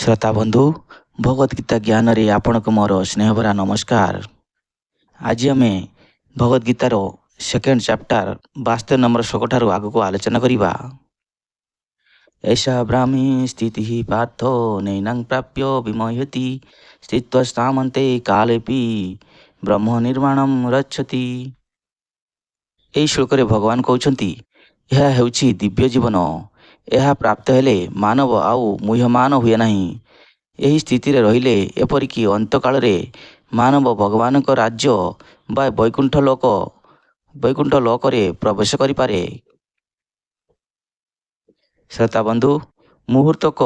श्रोता बंधु भगवद गीता ज्ञान रे आपण को मोर स्नेहभरा नमस्कार। आज आम Bhagavad guitar second chapter 72 number श्लोक ठारू आग को आलोचना करिबा। ऐसा ब्राह्मी स्थिति पार्थो नैनं प्राप्यो विमोहति स्थित्वा स्थामन्ते कालेपि ब्रह्म निर्माणम रक्षति। यही श्लोक रे भगवान कहउछंती यह हेउछि दिव्य जीवन। यह प्राप्त हेले मानव आउ मुह्यमान हुए नहीं। यही स्थिति रे रहिले एपरिकी अंतकाल रे मानव भगवान को राज्य बा वैकुंठ लोक रे प्रवेश करि पारे। श्रोता बंधु मुहूर्तक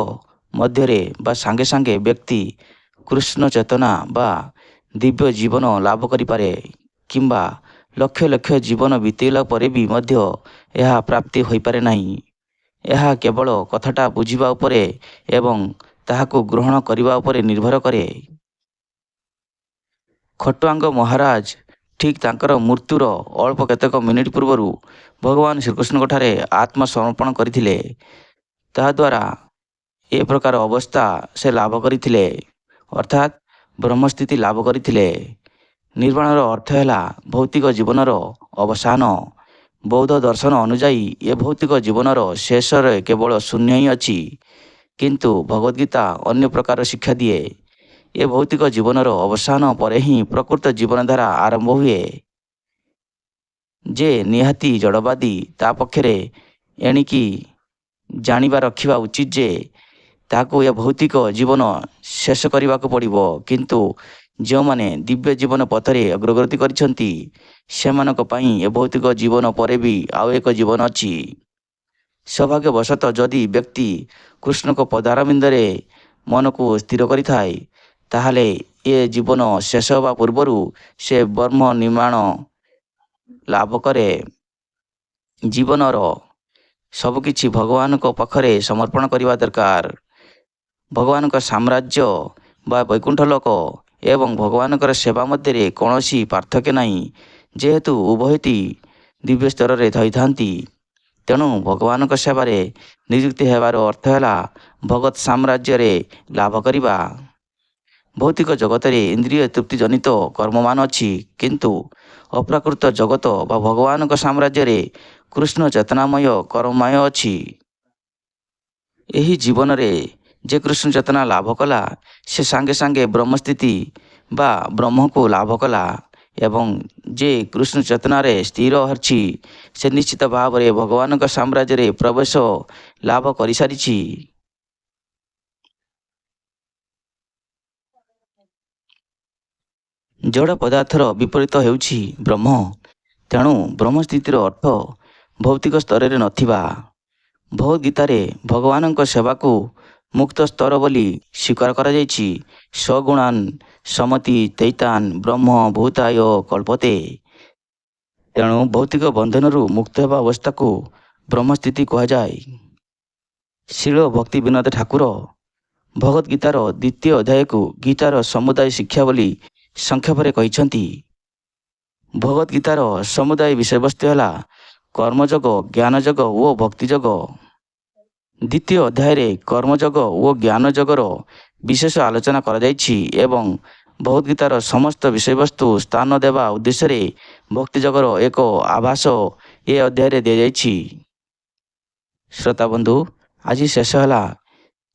मध्य बा सांगे सांगे व्यक्ति कृष्ण चेतना बा दिव्य जीवन लाभ करि पारे किंबा लक्ष लक्ष जीवन बीतेला परे भी मध्य यह प्राप्ति होई पारे नहीं। यह केवल कथाटा बुझिबा उपरे एवं ताहाको ग्रहण करिबा उपरे निर्भर करे। खटुआंग महाराज ठीक तांकर मृत्युर अल्प केतक मिनिट पूर्व भगवान श्रीकृष्ण ठारे आत्मसमर्पण करथिले। ताहा द्वारा ए प्रकार अवस्था से लाभ करथिले अर्थात ब्रह्मस्थिति लाभ करथिले। निर्वाणर अर्थ है भौतिक जीवनर अवसान। बौद्ध दर्शन अनुजाई ये भौतिक जीवनर शेष केवल शून्य ही अच्छी, किंतु भगवद्गीता अन्य प्रकार शिक्षा दिए ये भौतिक जीवनर अवसान पर ही प्रकृत जीवनधारा आरंभ हुए। जे निहाती जड़वादी ता पक्षरे एणिकी जानिबा रखिबा उचित जे ताको यह भौतिक जीवन शेष करने को पड़िबो, किंतु जो माने दिव्य जीवन पथरे अग्रगति करिसेंती सेमानक पई ए भौतिक जीवन परे भी आउ एक जीवन अच्छी। सौभाग्यवशत जदि व्यक्ति कृष्ण को पदारविंदरे मन को स्थिर करि थाए ताहले ये जीवन शेष होगा पूर्वर से ब्रह्म निर्माण लाभ करे। जीवनर सबकिछि भगवान को पाखरे समर्पण करने दरकार। भगवान का साम्राज्य बा वैकुंठ लोक एवं भगवान सेवा मध्य कौनसी पार्थक्य नहीं, जेहेतु उभयटी दिव्य स्तर में थई थांती। तेणु भगवान सेवार नियुक्ति हेबार अर्थ है भगत साम्राज्य रे लाभ करिबा। भौतिक जगत रे इंद्रिय तृप्ति जनित कर्ममान अच्छी, किंतु अप्राकृत जगत बा भगवान साम्राज्य रे कृष्ण चेतनामय कर्ममय अच्छी। यही जीवन रे जे कृष्ण चेतना लाभ कला से सांगे सांगे ब्रह्मस्थिति बा ब्रह्म को लाभ कला एवं जे कृष्ण चेतना रे स्थिर हरछि से निश्चित भाव रे भगवान का साम्राज्य रे प्रवेश लाभ करि सारिछि। जड़ पदार्थर विपरीत हेउछि ब्रह्म। तेणु ब्रह्मस्थितिर अर्थ भौतिक स्तर रे नथिबा। भगवद्गीता रे भगवान सेवा को मुक्त स्तर बोली स्वीकार करा जाइछि। सगुणान समति तैतान ब्रह्म भूताय कल्पते। तेणु भौतिक बंधन मुक्त होगा अवस्था को ब्रह्मस्थिति कह जाए। शील भक्ति विनोद ठाकुर भगवद्गीतार द्वितीय अध्याय को गीतार समुदाय शिक्षा बोली संक्षेप कहते। भगवद्गीतार समुदाय विषय वस्तु है कर्मयोग, ज्ञानयोग और भक्तियोग। द्वितीय अध्याय कर्मयोग और ज्ञानयोगर विशेष आलोचना करा जाइछि एवं भगवद्गीतार समस्त विषय वस्तु स्थान देवा उद्देश्य भक्तियोगर एक आभास ये अध्याय दि जाइछि। श्रोता बंधु आज शेष है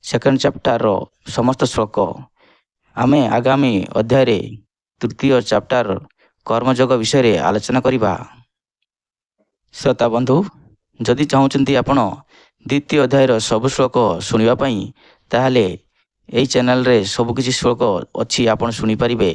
सेकेंड चैप्टर समस्त श्लोक। आमे आगामी अध्याय तृतीय चैप्टर कर्मयोग विषय आलोचना करिबा। श्रोता बंधु जदि चाहूचंती आपण द्वितीय अध्यायर सब श्लोक शुणा ताहले यही चैनल रे सबकिछि श्लोक अच्छी आपण शुणी पारिबे।